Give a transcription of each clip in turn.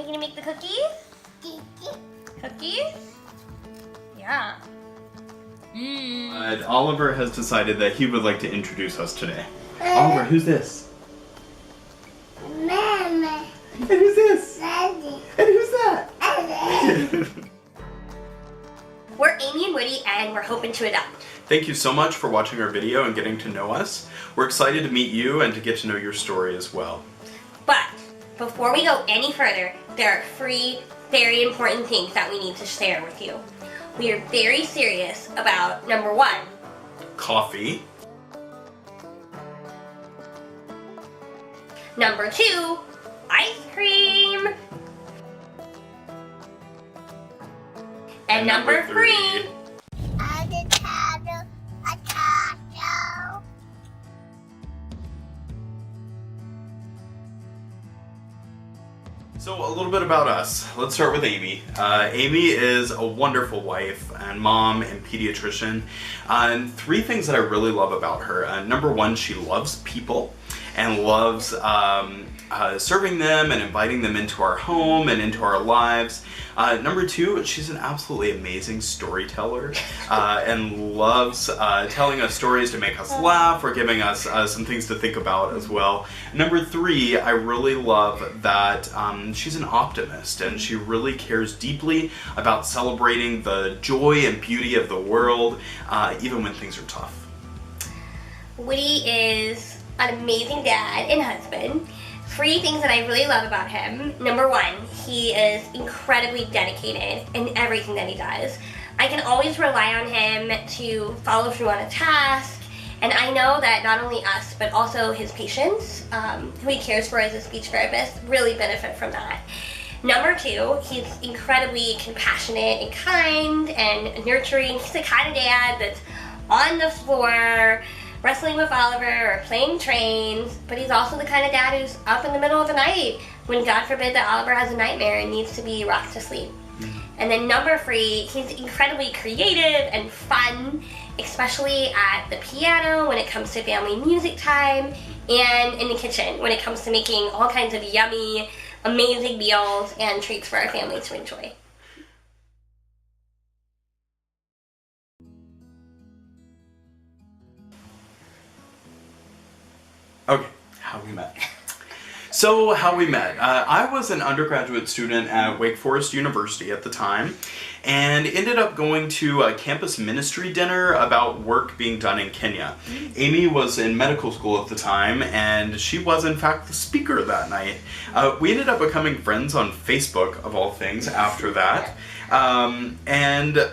you gonna make the cookies? Cookies? Yeah. Oliver has decided that he would like to introduce us today. Oliver, who's this? Mama. And who's this? Daddy. And who's that? We're Amy and Woody, and we're hoping to adopt. Thank you so much for watching our video and getting to know us. We're excited to meet you and to get to know your story as well. But before we go any further, there are three very important things that we need to share with you. We are very serious about number one, Coffee. Number two, ice cream. And number three, Avocado. So a little bit about us. Let's start with Amy. Amy is a wonderful wife and mom and pediatrician. And three things that I really love about her. Number one, she loves people and loves serving them and inviting them into our home and into our lives. Number two, she's an absolutely amazing storyteller and loves telling us stories to make us laugh or giving us some things to think about as well. Number three, I really love that she's an optimist and she really cares deeply about celebrating the joy and beauty of the world, even when things are tough. Woody is an amazing dad and husband. Three things that I really love about him. Number one, he is incredibly dedicated in everything that he does. I can always rely on him to follow through on a task, and I know that not only us, but also his patients, who he cares for as a speech therapist, really benefit from that. Number two, he's incredibly compassionate and kind and nurturing. He's the kind of dad that's on the floor, wrestling with Oliver or playing trains, but he's also the kind of dad who's up in the middle of the night when, God forbid, that Oliver has a nightmare and needs to be rocked to sleep. And then number three, he's incredibly creative and fun, especially at the piano when it comes to family music time, and in the kitchen when it comes to making all kinds of yummy, amazing meals and treats for our family to enjoy. Okay, how we met. So, how we met. I was an undergraduate student at Wake Forest University at the time, and ended up going to a campus ministry dinner about work being done in Kenya. Amy was in medical school at the time, and she was in fact the speaker that night. We ended up becoming friends on Facebook, of all things, after that. And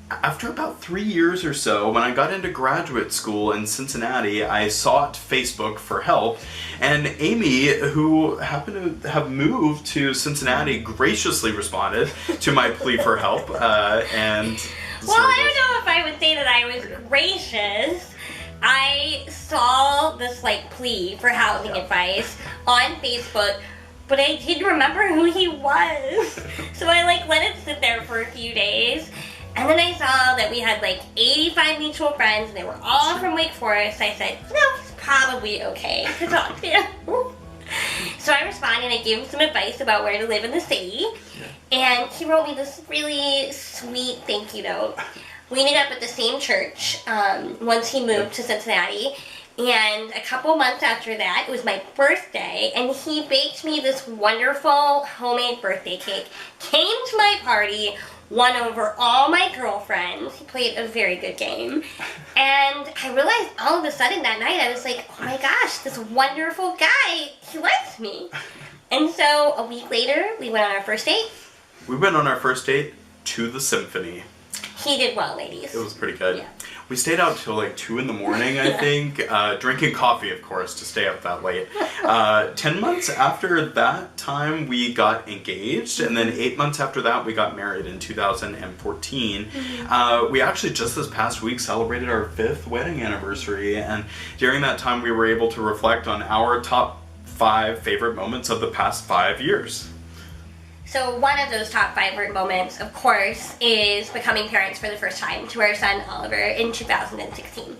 after about 3 years or so, when I got into graduate school in Cincinnati, I sought Facebook for help, and Amy, who happened to have moved to Cincinnati, graciously responded to my plea for help, and... Well, I don't know if I would say that I was gracious. I saw this, plea for housing advice on Facebook, but I didn't remember who he was. So I, let it sit there for a few days. And then I saw that we had 85 mutual friends, and they were all from Wake Forest. I said, he's probably okay to talk to. So I responded, I gave him some advice about where to live in the city, and he wrote me this really sweet thank you note. We ended up at the same church once he moved to Cincinnati, and a couple months after that, it was my birthday, and he baked me this wonderful homemade birthday cake, came to my party, won over all my girlfriends. He played a very good game. And I realized all of a sudden that night, I was like, oh my gosh, this wonderful guy, he likes me. And so a week later, we went on our first date. We went on our first date to the symphony. He did well, ladies. It was pretty good. Yeah. We stayed out till 2 in the morning, I think, drinking coffee, of course, to stay up that late. 10 months after that time, we got engaged, and then 8 months after that, we got married in 2014. We actually, just this past week, celebrated our 5th wedding anniversary, and during that time, we were able to reflect on our top 5 favorite moments of the past 5 years. So one of those top 5 moments, of course, is becoming parents for the first time to our son Oliver in 2016.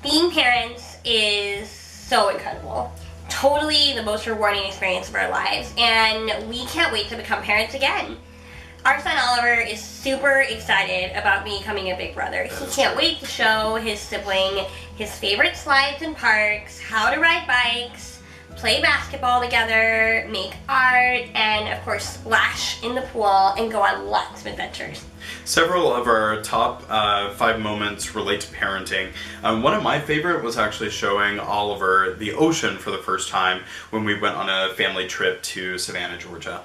Being parents is so incredible. totally the most rewarding experience of our lives, and we can't wait to become parents again. Our son Oliver is super excited about me becoming a big brother. He can't wait to show his sibling his favorite slides and parks, how to ride bikes, play basketball together, make art, and of course splash in the pool and go on lots of adventures. Several of our top 5 moments relate to parenting. One of my favorite was actually showing Oliver the ocean for the first time when we went on a family trip to Savannah, Georgia.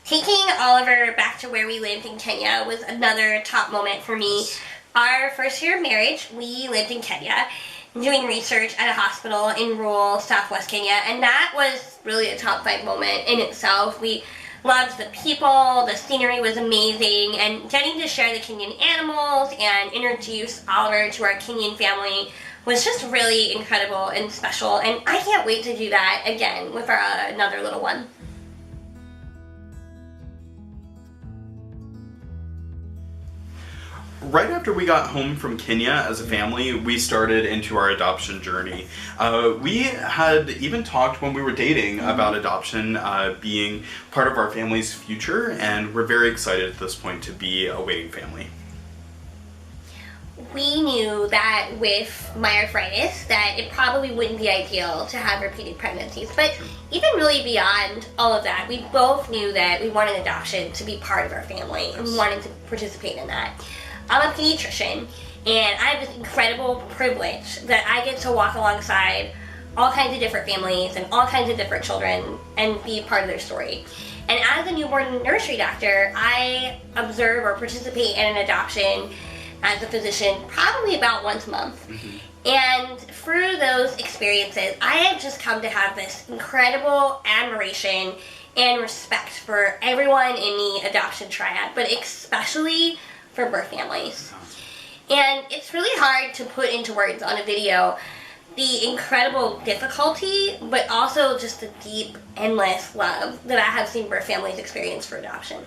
Taking Oliver back to where we lived in Kenya was another top moment for me. Our first year of marriage, we lived in Kenya, doing research at a hospital in rural southwest Kenya, and that was really a top 5 moment in itself. We loved the people, the scenery was amazing, and getting to share the Kenyan animals and introduce Oliver to our Kenyan family was just really incredible and special, and I can't wait to do that again with our another little one. Right after we got home from Kenya as a family, we started into our adoption journey. We had even talked when we were dating about adoption being part of our family's future, and we're very excited at this point to be a waiting family. We knew that with myarthritis that it probably wouldn't be ideal to have repeated pregnancies, but even really beyond all of that, we both knew that we wanted adoption to be part of our family and we wanted to participate in that. I'm a pediatrician, and I have this incredible privilege that I get to walk alongside all kinds of different families and all kinds of different children and be part of their story. And as a newborn nursery doctor, I observe or participate in an adoption as a physician probably about once a month. And through those experiences, I have just come to have this incredible admiration and respect for everyone in the adoption triad, but especially for birth families. And it's really hard to put into words on a video the incredible difficulty, but also just the deep, endless love that I have seen birth families experience for adoption.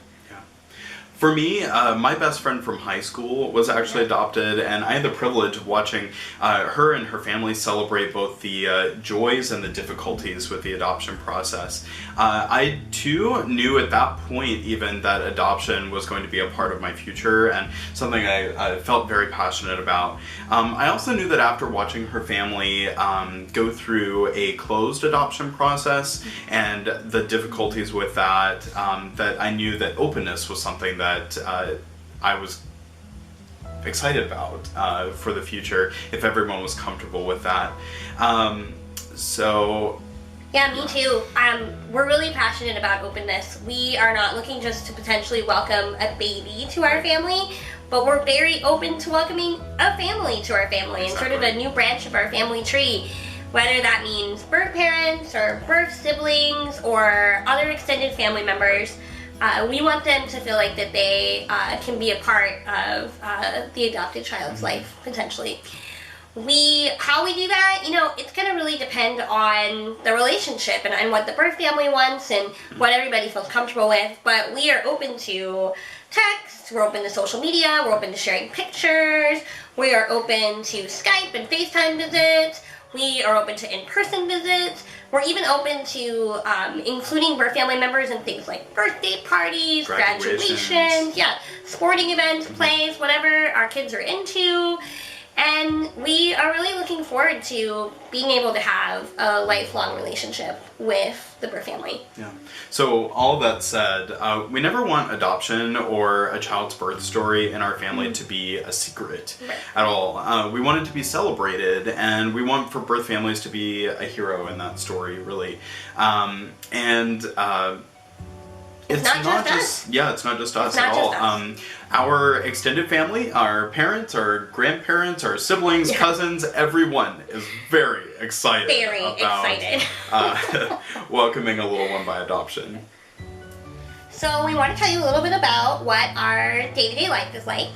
For me, my best friend from high school was actually adopted, and I had the privilege of watching her and her family celebrate both the joys and the difficulties with the adoption process. I too knew at that point even that adoption was going to be a part of my future and something I felt very passionate about. I also knew that after watching her family go through a closed adoption process and the difficulties with that, that I knew that openness was something that I was excited about for the future if everyone was comfortable with that. Yeah, me too. We're really passionate about openness. We are not looking just to potentially welcome a baby to our family, but we're very open to welcoming a family to our family and sort of a new branch of our family tree. Whether that means birth parents or birth siblings or other extended family members, we want them to feel like that they can be a part of the adopted child's life, potentially. How we do that, it's going to really depend on the relationship and what the birth family wants and what everybody feels comfortable with, but we are open to text, we're open to social media, we're open to sharing pictures, we are open to Skype and FaceTime visits, we are open to in-person visits. We're even open to including birth family members in things like birthday parties, graduations, sporting events, plays, whatever our kids are into. And we are really looking forward to being able to have a lifelong relationship with the birth family. Yeah. So all that said, we never want adoption or a child's birth story in our family to be a secret at all. We want it to be celebrated, and we want for birth families to be a hero in that story, really. It's not just us at all. Our extended family, our parents, our grandparents, our siblings, cousins, everyone is very excited about welcoming a little one by adoption. So we want to tell you a little bit about what our day-to-day life is like.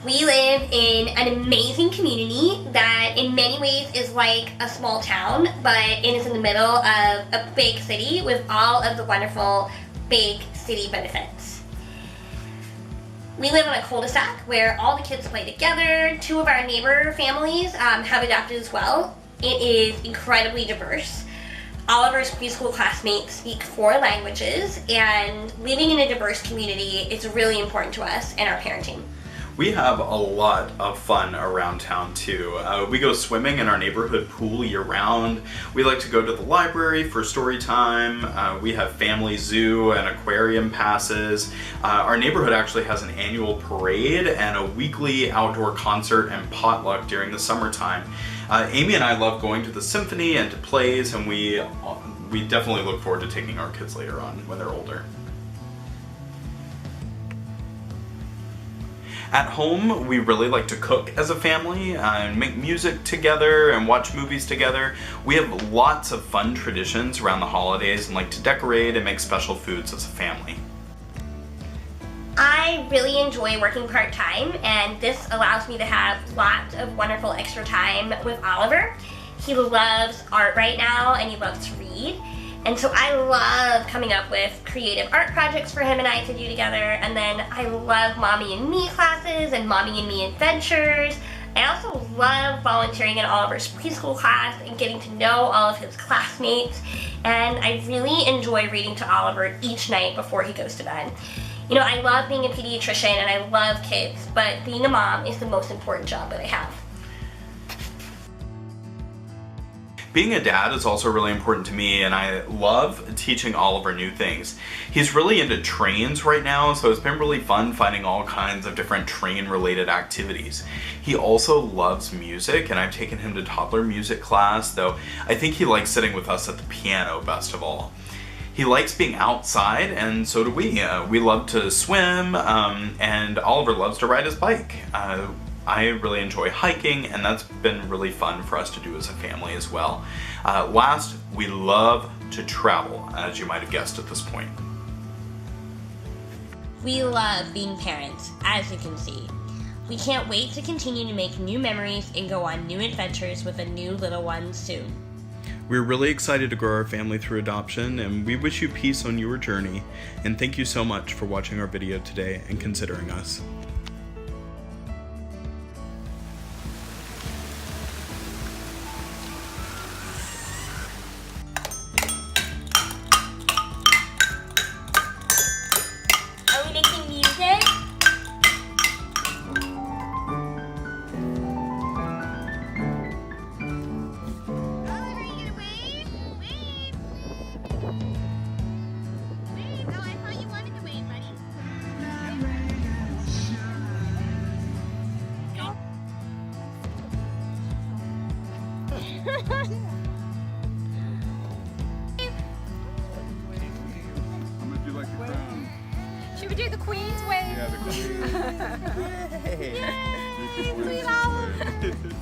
We live in an amazing community that in many ways is like a small town, but it is in the middle of a big city with all of the wonderful big city benefits. We live on a cul-de-sac where all the kids play together. 2 of our neighbor families have adopted as well. It is incredibly diverse. Oliver's preschool classmates speak 4 languages, and living in a diverse community is really important to us in our parenting. We have a lot of fun around town too. We go swimming in our neighborhood pool year round. We like to go to the library for story time. We have family zoo and aquarium passes. Our neighborhood actually has an annual parade and a weekly outdoor concert and potluck during the summertime. Amy and I love going to the symphony and to plays, and we definitely look forward to taking our kids later on when they're older. At home, we really like to cook as a family and make music together and watch movies together. We have lots of fun traditions around the holidays and like to decorate and make special foods as a family. I really enjoy working part-time, and this allows me to have lots of wonderful extra time with Oliver. He loves art right now, and he loves to read. And so I love coming up with creative art projects for him and I to do together. And then I love Mommy and Me classes and Mommy and Me adventures. I also love volunteering in Oliver's preschool class and getting to know all of his classmates. And I really enjoy reading to Oliver each night before he goes to bed. You know, I love being a pediatrician and I love kids, but being a mom is the most important job that I have. Being a dad is also really important to me, and I love teaching Oliver new things. He's really into trains right now, so it's been really fun finding all kinds of different train-related activities. He also loves music, and I've taken him to toddler music class, though I think he likes sitting with us at the piano best of all. He likes being outside, and so do we. We love to swim, and Oliver loves to ride his bike. I really enjoy hiking, and that's been really fun for us to do as a family as well. Last, we love to travel, as you might have guessed at this point. We love being parents, as you can see. We can't wait to continue to make new memories and go on new adventures with a new little one soon. We're really excited to grow our family through adoption, and we wish you peace on your journey. And thank you so much for watching our video today and considering us. Are we making music? Oliver, you gonna wave? Wave! Wave! Oh, I thought you wanted to wave, buddy. I'm gonna do like the crown. Should we do the Queen's wave? Yeah, the queen. Yay! You can Sweet wave. Olive!